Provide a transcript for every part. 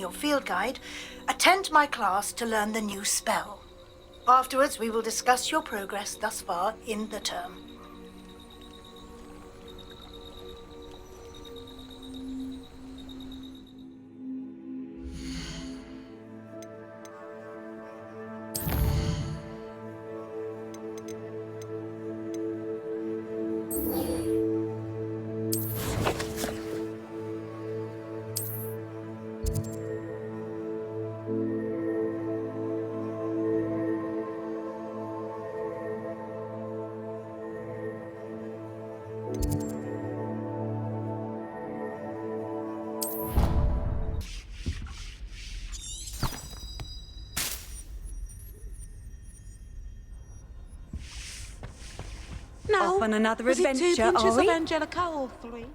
your field guide, attend my class to learn the new spell. Afterwards, we will discuss your progress thus far in the term. Off on another adventure, Was it 2 pinches are of we? Angelica or 3?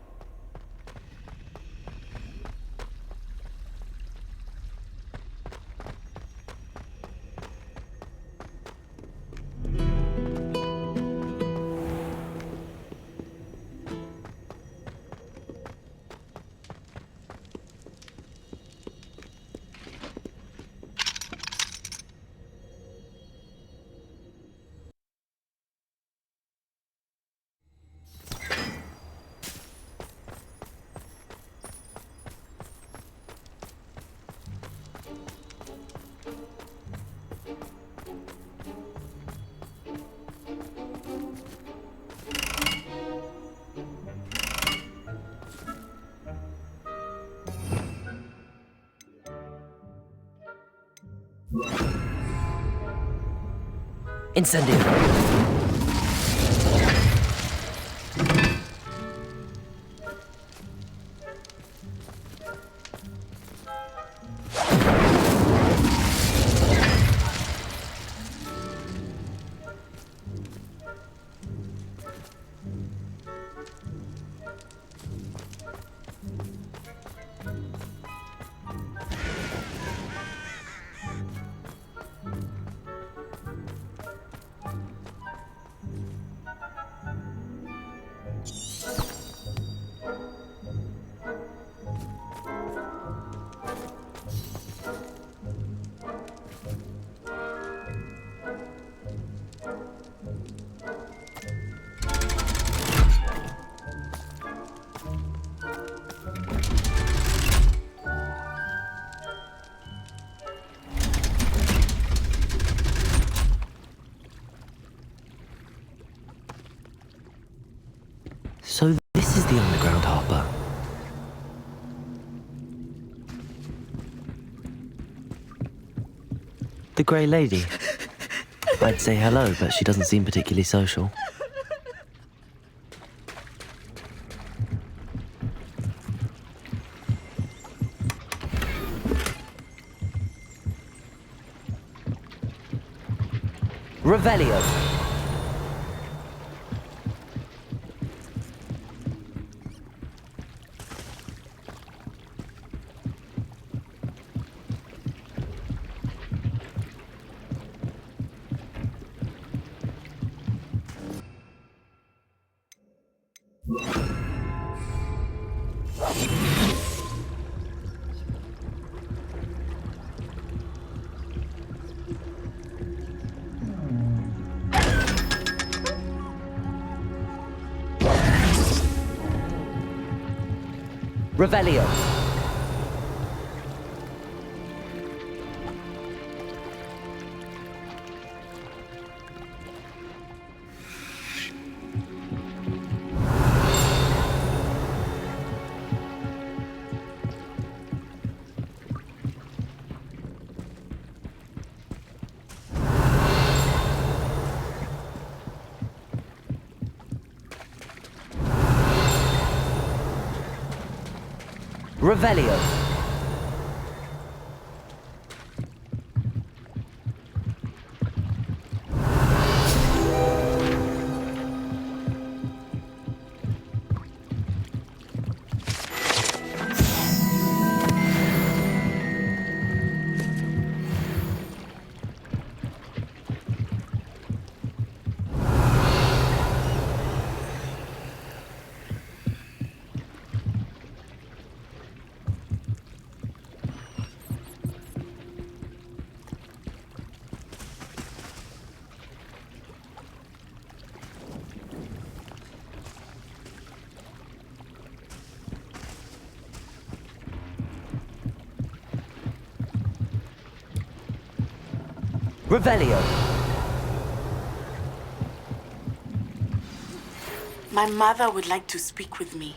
Incendio. So this is the underground harbour. The Grey Lady. I'd say hello, but she doesn't seem particularly social. Revelio. Revelio. Revelio. Revelio. My mother would like to speak with me.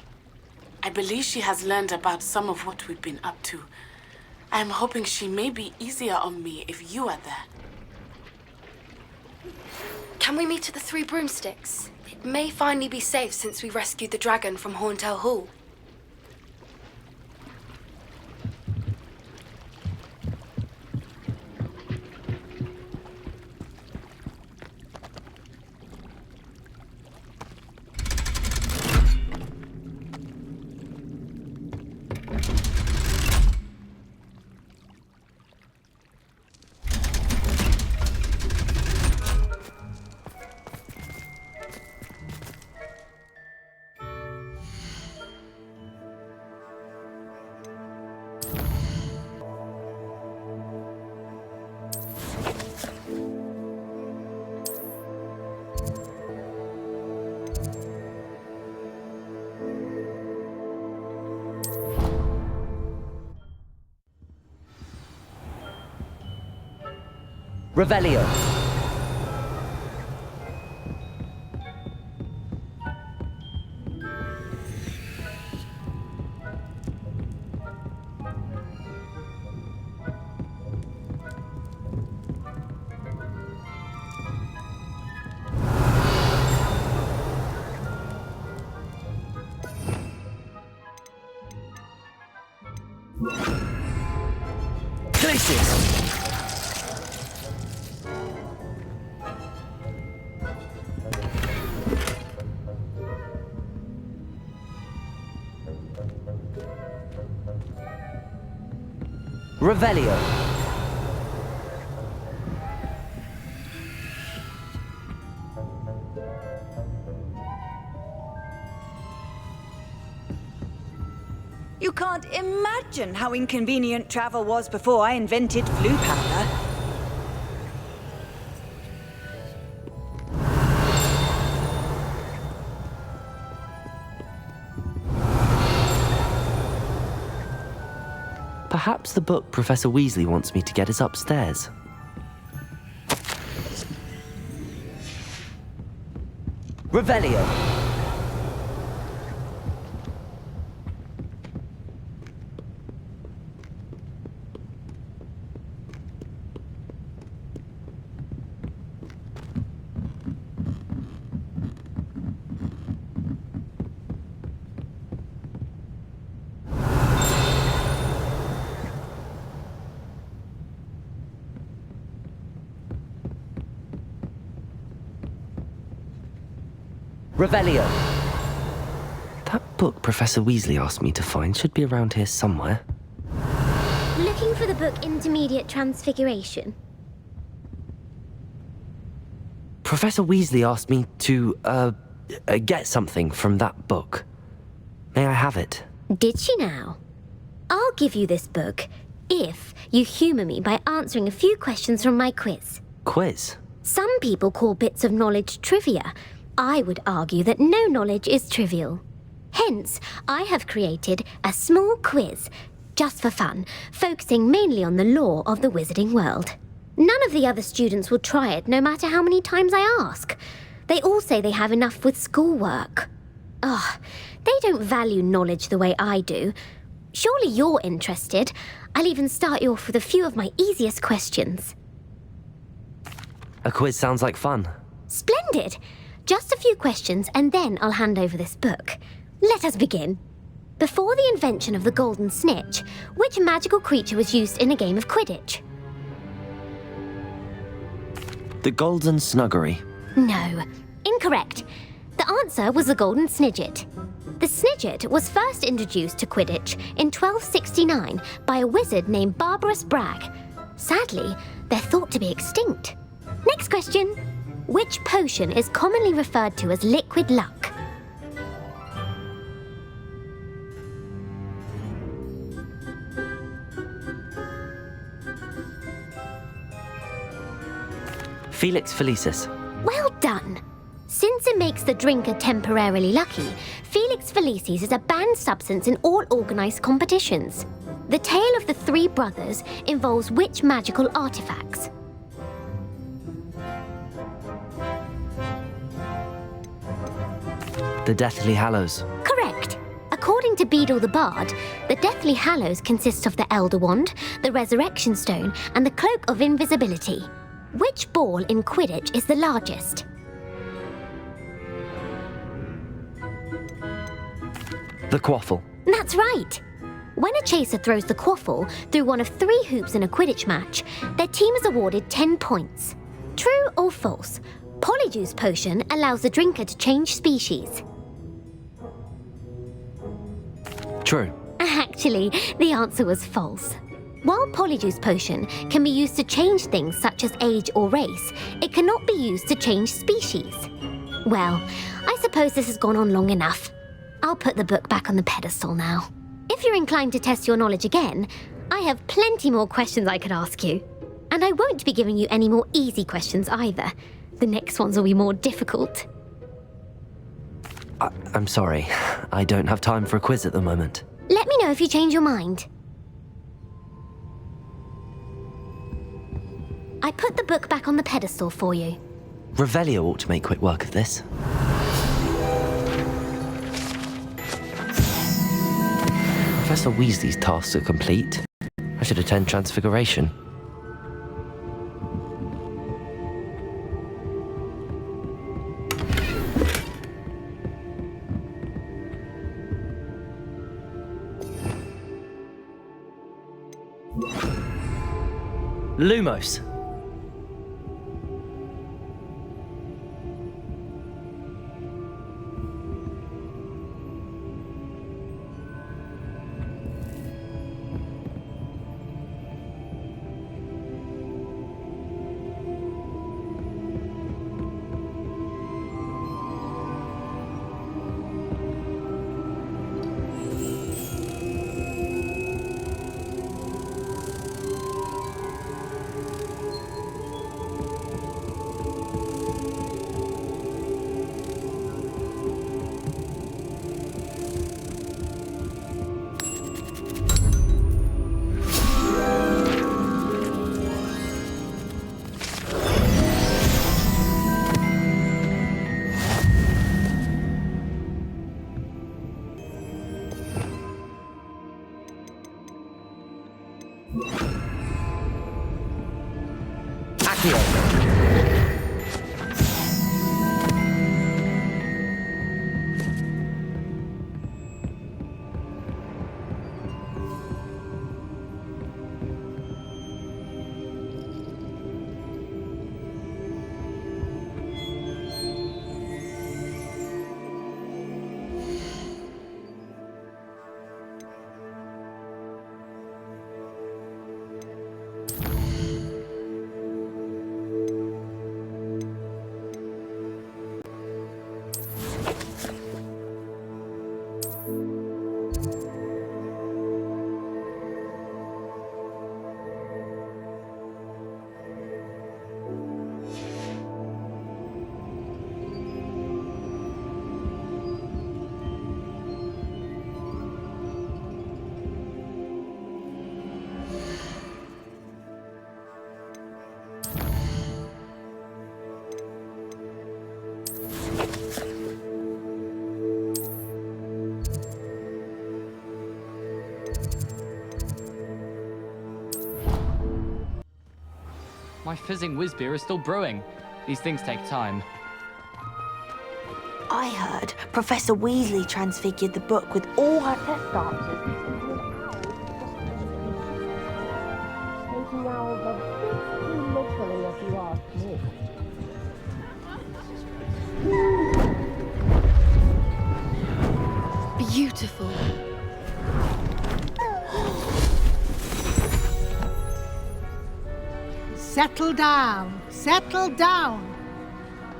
I believe she has learned about some of what we've been up to. I'm hoping she may be easier on me if you are there. Can we meet at the Three Broomsticks? It may finally be safe since we rescued the dragon from Horntail Hall. Revelio. Places. Revelio. You can't imagine how inconvenient travel was before I invented flu powder. Perhaps the book Professor Weasley wants me to get is upstairs. Revelio. Revelio. That book Professor Weasley asked me to find should be around here somewhere. Looking for the book Intermediate Transfiguration? Professor Weasley asked me to, get something from that book. May I have it? Did she now? I'll give you this book if you humour me by answering a few questions from my quiz. Quiz? Some people call bits of knowledge trivia. I would argue that no knowledge is trivial. Hence, I have created a small quiz, just for fun, focusing mainly on the lore of the wizarding world. None of the other students will try it, no matter how many times I ask. They all say they have enough with schoolwork. Ugh, they don't value knowledge the way I do. Surely you're interested. I'll even start you off with a few of my easiest questions. A quiz sounds like fun. Splendid! Just a few questions and then I'll hand over this book. Let us begin. Before the invention of the golden snitch, which magical creature was used in a game of Quidditch? The Golden Snuggery. No, incorrect. The answer was the golden snidget. The snidget was first introduced to Quidditch in 1269 by a wizard named Barbarous Bragg. Sadly, they're thought to be extinct. Next question. Which potion is commonly referred to as liquid luck? Felix Felicis. Well done. Since it makes the drinker temporarily lucky, Felix Felicis is a banned substance in all organised competitions. The tale of the three brothers involves which magical artifacts? The Deathly Hallows. Correct. According to Beadle the Bard, the Deathly Hallows consist of the Elder Wand, the Resurrection Stone, and the Cloak of Invisibility. Which ball in Quidditch is the largest? The Quaffle. That's right. When a chaser throws the quaffle through one of 3 hoops in a Quidditch match, their team is awarded 10 points. True or false? Polyjuice Potion allows the drinker to change species. True. Actually, the answer was false. While Polyjuice Potion can be used to change things such as age or race, it cannot be used to change species. Well, I suppose this has gone on long enough. I'll put the book back on the pedestal now. If you're inclined to test your knowledge again, I have plenty more questions I could ask you. And I won't be giving you any more easy questions either. The next ones will be more difficult. I'm sorry. I don't have time for a quiz at the moment. Let me know if you change your mind. I put the book back on the pedestal for you. Revelio ought to make quick work of this. Professor Weasley's tasks are complete. I should attend Transfiguration. Lumos. My fizzing whiz beer is still brewing. These things take time. I heard Professor Weasley transfigured the book with all her test answers into an owl making owls a bit too literally, if you ask me. Beautiful. Settle down, settle down.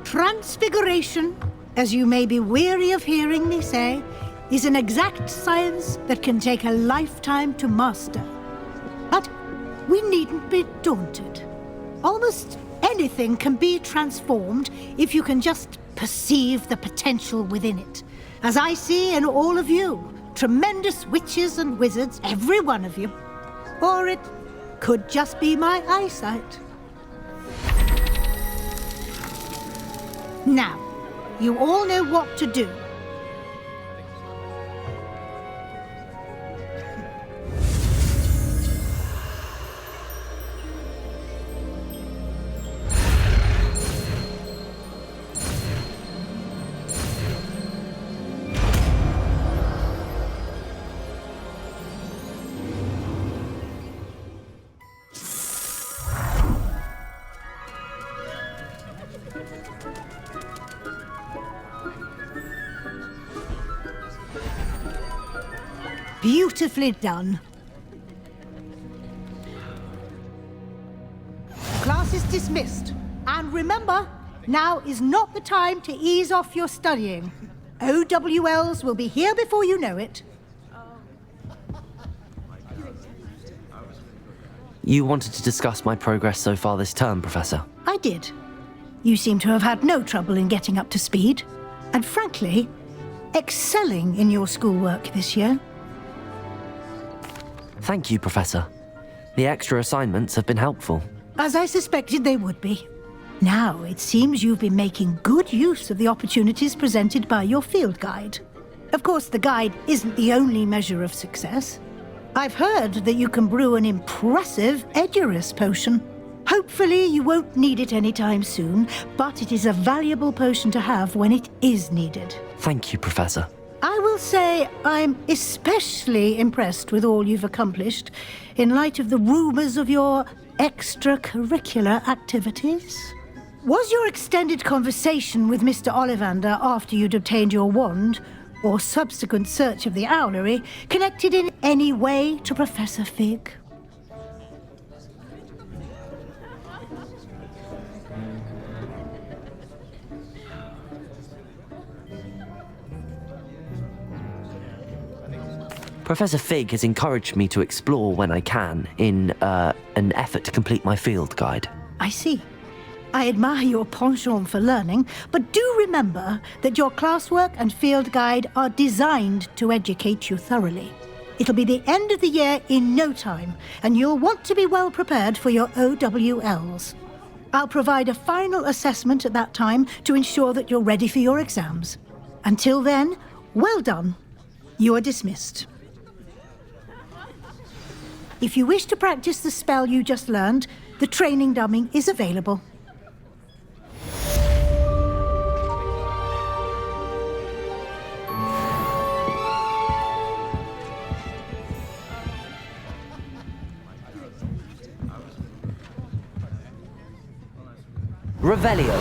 Transfiguration, as you may be weary of hearing me say, is an exact science that can take a lifetime to master. But we needn't be daunted. Almost anything can be transformed if you can just perceive the potential within it. As I see in all of you, tremendous witches and wizards, every one of you. Or it could just be my eyesight. Now, you all know what to do. Beautifully done. Class is dismissed. And remember, now is not the time to ease off your studying. OWLs will be here before you know it. You wanted to discuss my progress so far this term, Professor? I did. You seem to have had no trouble in getting up to speed. And frankly, excelling in your schoolwork this year. Thank you, Professor. The extra assignments have been helpful. As I suspected they would be. Now, it seems you've been making good use of the opportunities presented by your field guide. Of course, the guide isn't the only measure of success. I've heard that you can brew an impressive Edurus potion. Hopefully, you won't need it anytime soon, but it is a valuable potion to have when it is needed. Thank you, Professor. I will say I'm especially impressed with all you've accomplished in light of the rumors of your extracurricular activities. Was your extended conversation with Mr. Ollivander after you'd obtained your wand, or subsequent search of the owlery, connected in any way to Professor Fig? Professor Fig has encouraged me to explore when I can in an effort to complete my field guide. I see. I admire your penchant for learning, but do remember that your classwork and field guide are designed to educate you thoroughly. It'll be the end of the year in no time, and you'll want to be well prepared for your OWLs. I'll provide a final assessment at that time to ensure that you're ready for your exams. Until then, well done. You are dismissed. If you wish to practice the spell you just learned, the training dummy is available. Revelio.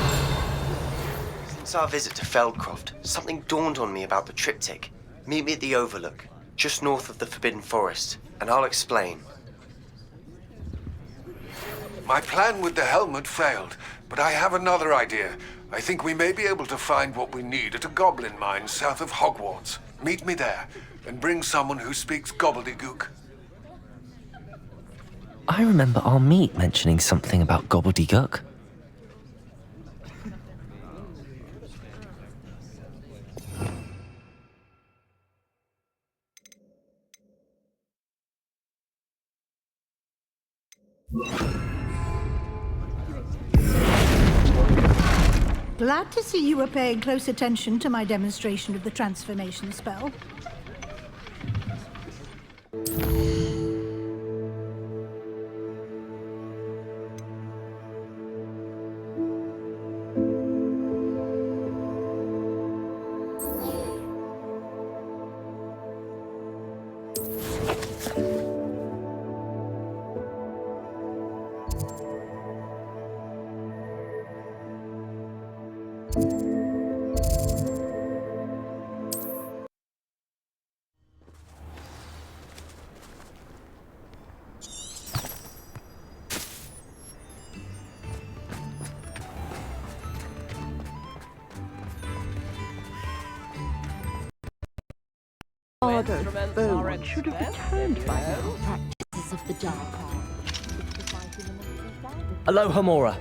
Since our visit to Feldcroft, something dawned on me about the triptych. Meet me at the Overlook, just north of the Forbidden Forest, and I'll explain. My plan with the helmet failed, but I have another idea. I think we may be able to find what we need at a goblin mine south of Hogwarts. Meet me there, and bring someone who speaks gobbledygook. I remember our meet mentioning something about gobbledygook. Glad to see you were paying close attention to my demonstration of the transformation spell. One should have returned by now. Practices of the dark art. Aloha Mora.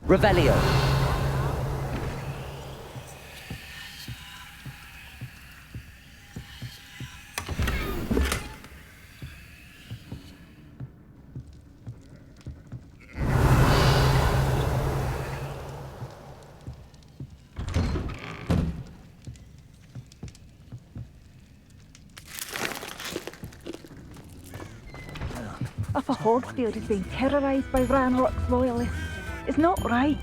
Revelio. Upper Hogsfield is being terrorised by Ranrock's loyalists. It's not right.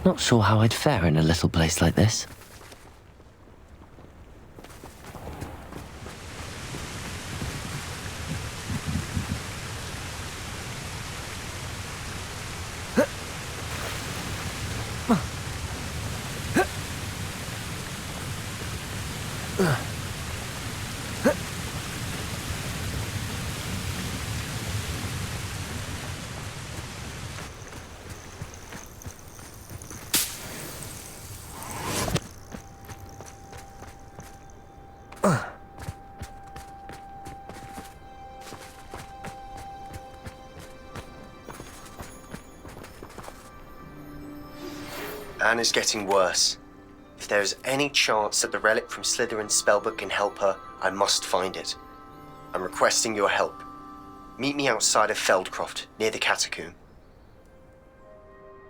Not sure how I'd fare in a little place like this. Anne is getting worse. If there is any chance that the relic from Slytherin's spellbook can help her, I must find it. I'm requesting your help. Meet me outside of Feldcroft, near the catacomb.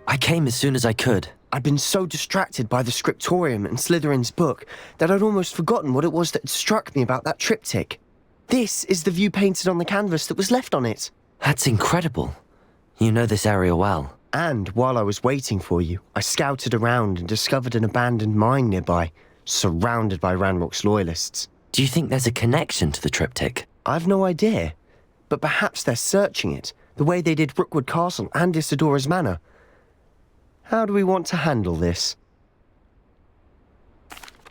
I came as soon as I could. I'd been so distracted by the scriptorium and Slytherin's book that I'd almost forgotten what it was that had struck me about that triptych. This is the view painted on the canvas that was left on it. That's incredible. You know this area well. And while I was waiting for you, I scouted around and discovered an abandoned mine nearby, surrounded by Ranrock's loyalists. Do you think there's a connection to the triptych? I've no idea, but perhaps they're searching it, the way they did Rookwood Castle and Isidora's Manor. How do we want to handle this?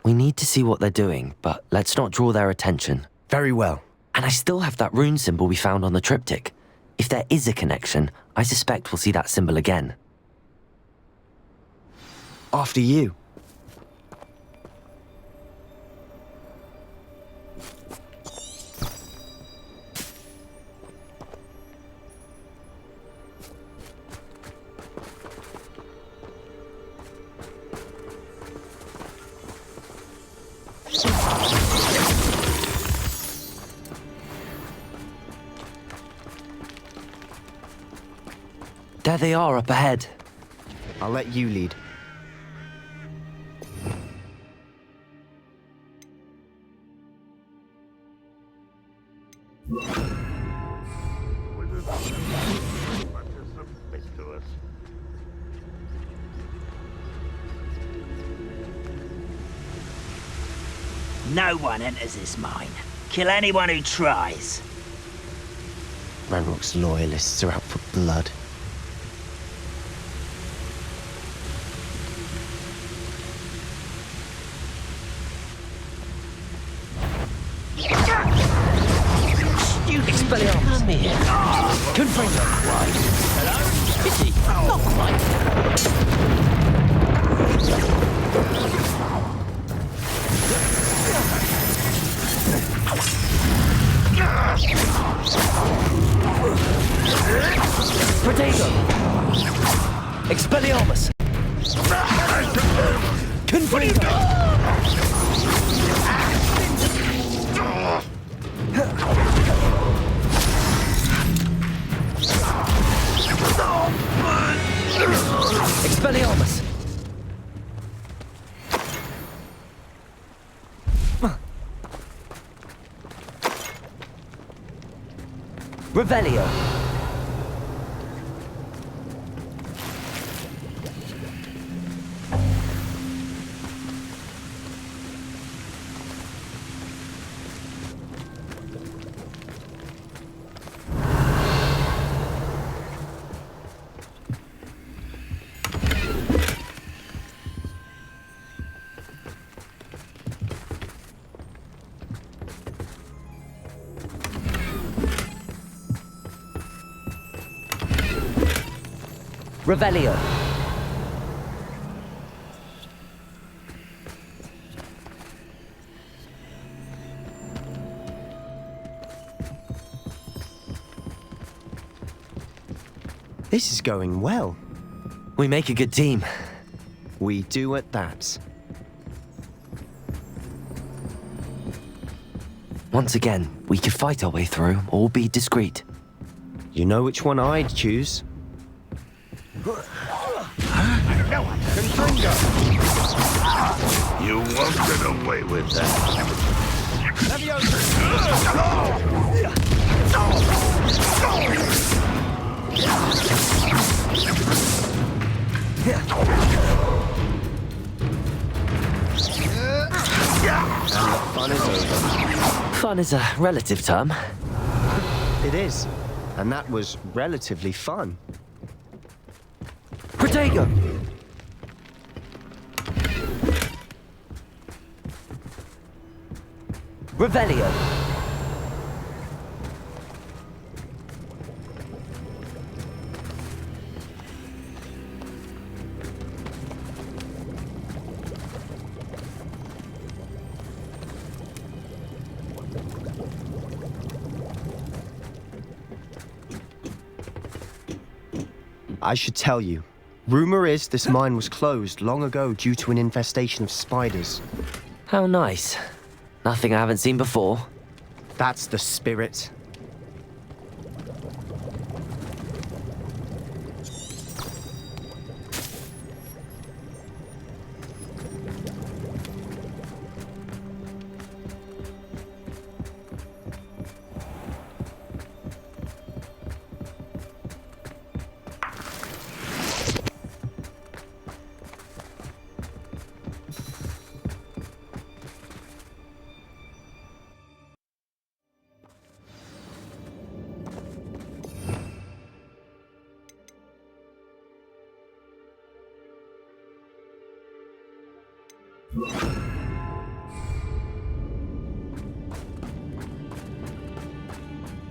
We need to see what they're doing, but let's not draw their attention. Very well. And I still have that rune symbol we found on the triptych. If there is a connection, I suspect we'll see that symbol again. After you. There they are up ahead. I'll let you lead. No one enters this mine. Kill anyone who tries. Ranrock's loyalists are out for blood. Expelliarmus! Come here! Confirm! Hello? Pity! Not quite! Protego! Expelliarmus! Confringo! Expelliarmus! Revelio! Revelio. This is going well. We make a good team. We do at that. Once again, we could fight our way through or be discreet. You know which one I'd choose? You won't get away with that. Fun is a relative term. It is. And that was relatively fun. Protego! Revelio. I should tell you. Rumor is this mine was closed long ago due to an infestation of spiders. How nice. Nothing I haven't seen before. That's the spirit.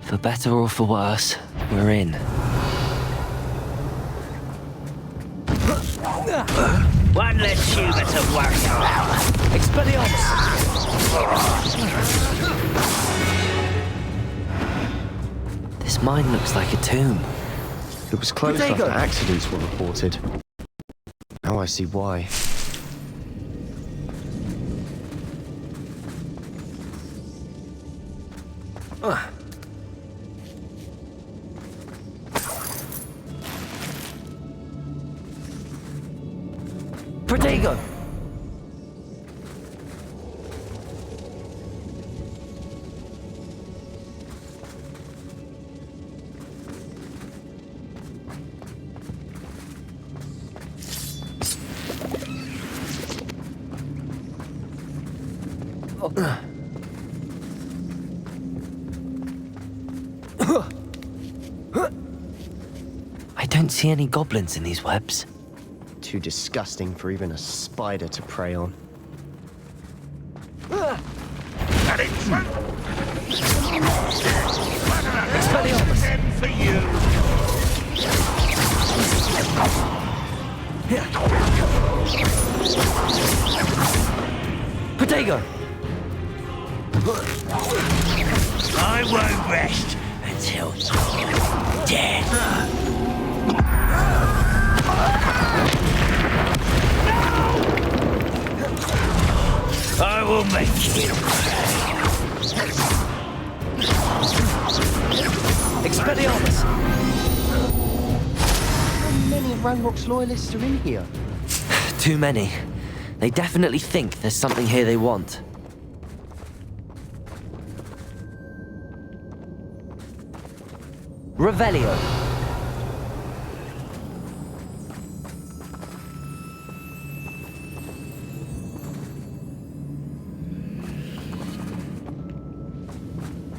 For better or for worse, we're in. One less human to worry about. Expelliarmus! This mine looks like a tomb. It was closed Protego! after accidents were reported. Now I see why. Protego! I don't see any goblins in these webs. Too disgusting for even a spider to prey on. Got it. Expelliarmus! For you. Protego! I won't rest until you're dead. I will make you. Expelliarmus! How many of Ranrock's loyalists are in here? Too many. They definitely think there's something here they want. Revelio.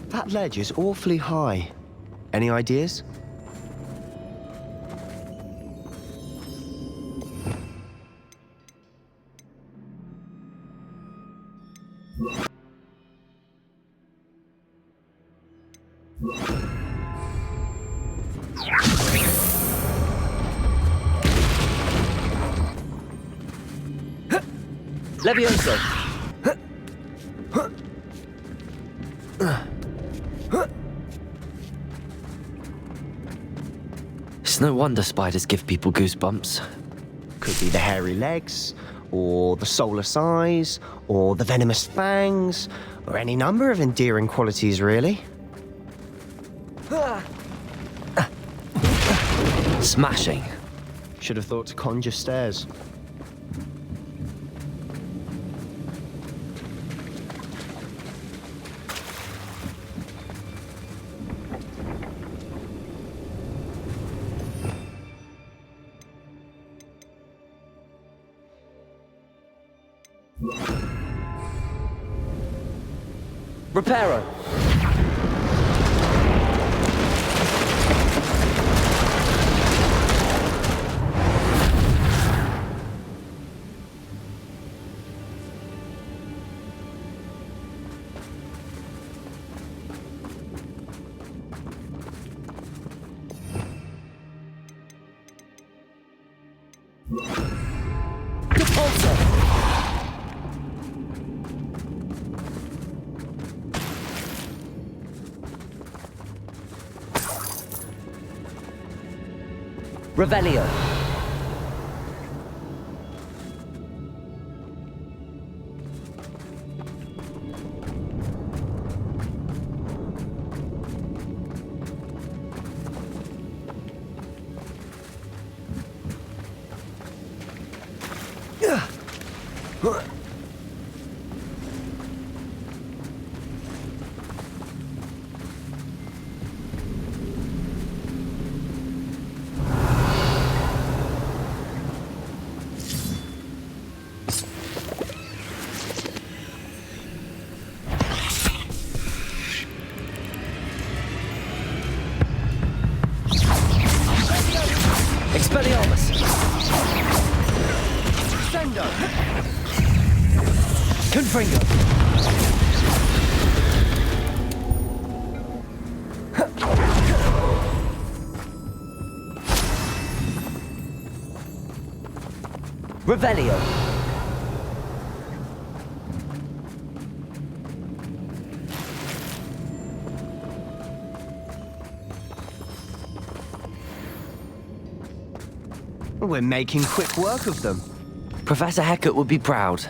That ledge is awfully high. Any ideas? Levioso. It's no wonder spiders give people goosebumps. Could be the hairy legs, or the soulless eyes, or the venomous fangs, or any number of endearing qualities, really. Smashing. Should have thought to conjure stairs. Reparo. Revelio. Expelliarmus! Sendo! Confringo! Revelio! We're making quick work of them. Professor Hecat would be proud.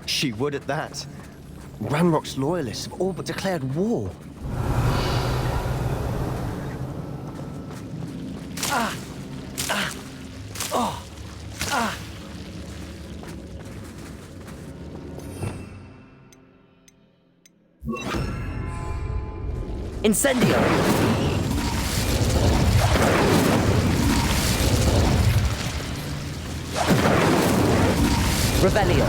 She would at that. Ranrock's loyalists have all but declared war. Incendio! Revelio.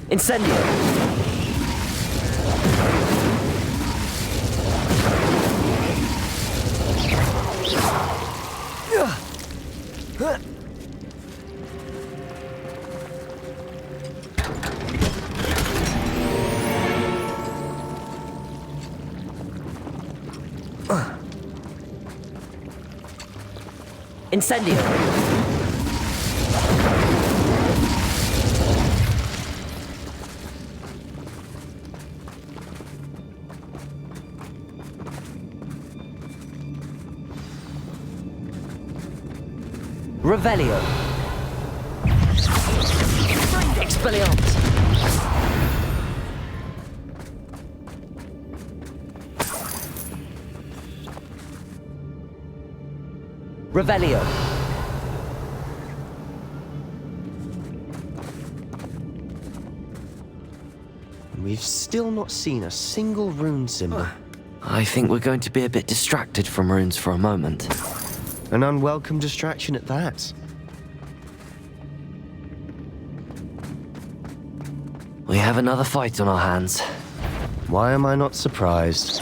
Incendio. Incendio. Revelio. Expelliarmus. Revelio. We've still not seen a single rune symbol. I think we're going to be a bit distracted from runes for a moment. An unwelcome distraction at that. We have another fight on our hands. Why am I not surprised?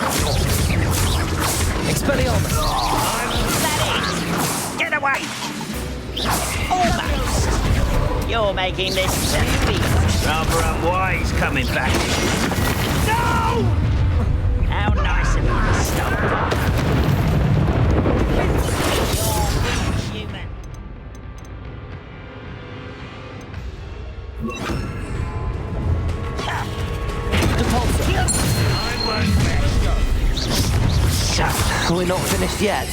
Expelliarmus! Get away! Almost! You're making this silly. Rather unwise coming back. No! How nice of you to stop. You're human. We're not finished yet.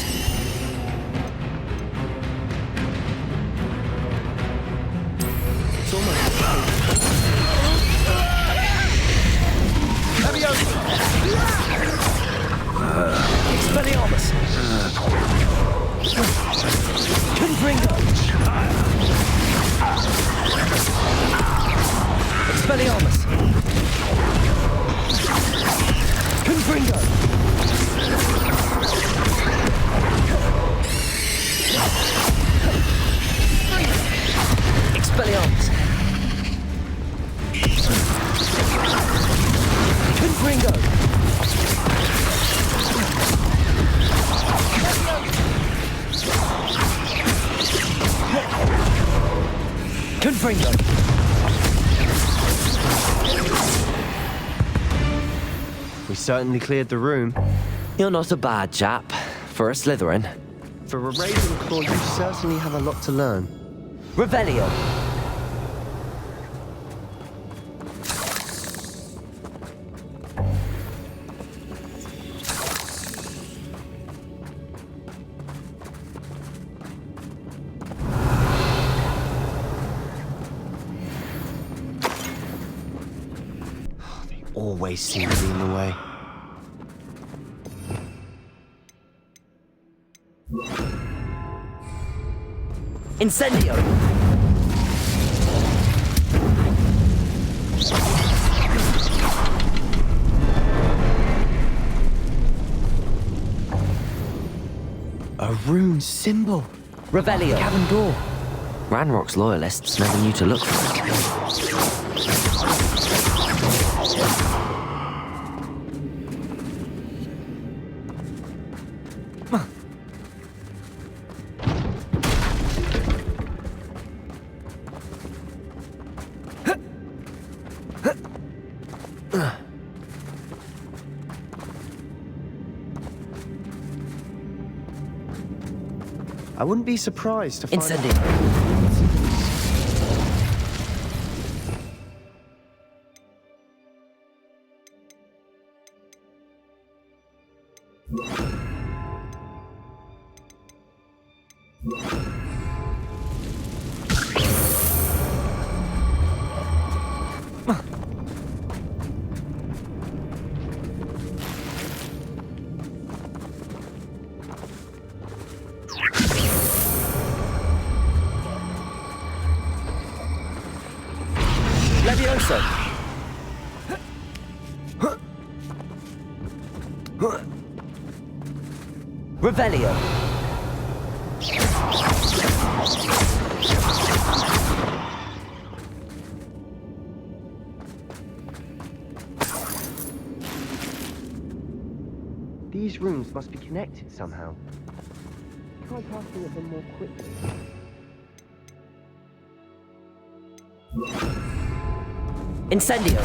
It's almost... Expelliarmus! Confringo! Expelliarmus! Confringo! Expelliarmus! Confringo! Confringo! We certainly cleared the room. You're not a bad chap. For a Slytherin. For a Ravenclaw, you certainly have a lot to learn. Revelio! Always seem to be in the way. Incendio! A rune symbol. Revelio! Cavern door. Ranrock's loyalists never knew to look for it. I wouldn't be surprised to find... Incendio! Levioso! Revelio! These rooms must be connected somehow. Try casting at them more quickly. Incendio!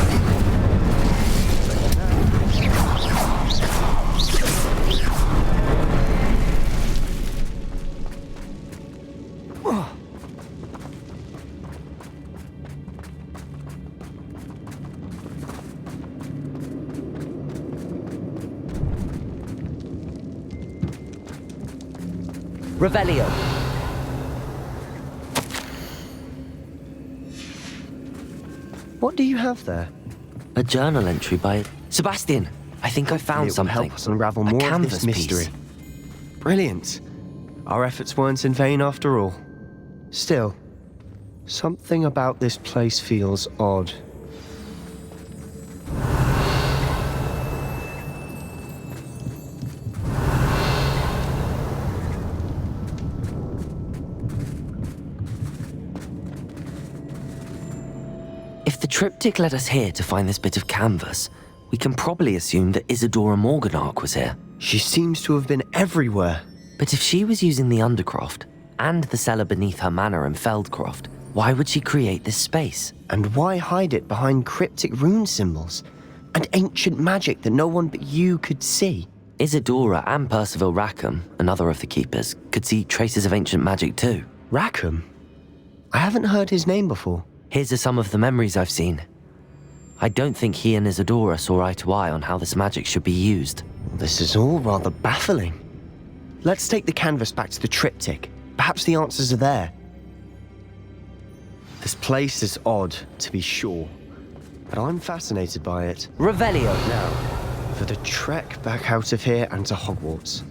Revelio! What do you have there? A journal entry by Sebastian. I think I found It will something. help us unravel A more of canvas this mystery. piece. Brilliant. Our efforts weren't in vain after all. Still, something about this place feels odd. If the triptych led us here to find this bit of canvas, we can probably assume that Isadora Morganach was here. She seems to have been everywhere. But if she was using the Undercroft and the cellar beneath her manor in Feldcroft, why would she create this space? And why hide it behind cryptic rune symbols and ancient magic that no one but you could see? Isadora and Percival Rackham, another of the keepers, could see traces of ancient magic too. Rackham? I haven't heard his name before. Here's some of the memories I've seen. I don't think he and Isadora saw eye to eye on how this magic should be used. This is all rather baffling. Let's take the canvas back to the triptych. Perhaps the answers are there. This place is odd, to be sure, but I'm fascinated by it. Revelio! Now, for the trek back out of here and to Hogwarts.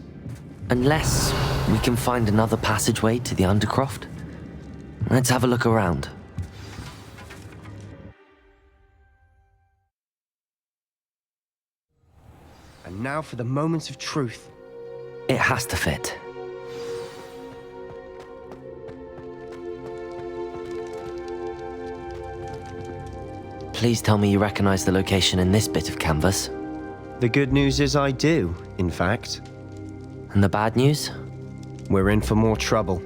Unless we can find another passageway to the Undercroft. Let's have a look around. And now for the moments of truth. It has to fit. Please tell me you recognize the location in this bit of canvas. The good news is I do, in fact. And the bad news? We're in for more trouble.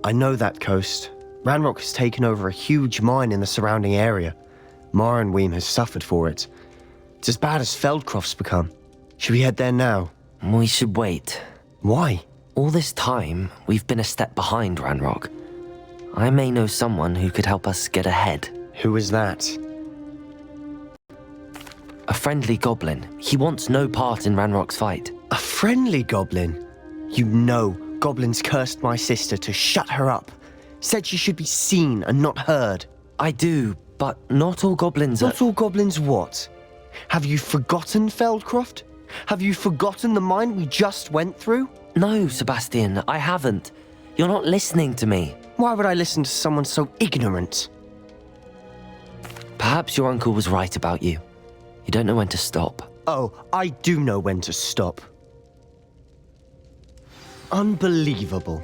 I know that coast. Ranrock has taken over a huge mine in the surrounding area. Marenweem has suffered for it. It's as bad as Feldcroft's become. Should we head there now? We should wait. Why? All this time, we've been a step behind Ranrock. I may know someone who could help us get ahead. Who is that? A friendly goblin. He wants no part in Ranrock's fight. A friendly goblin? You know, goblins cursed my sister to shut her up. Said she should be seen and not heard. I do, but not all goblins are... Not all goblins what? Have you forgotten Feldcroft? Have you forgotten the mine we just went through? No, Sebastian, I haven't. You're not listening to me. Why would I listen to someone so ignorant? Perhaps your uncle was right about you. You don't know when to stop. Oh, I do know when to stop. Unbelievable.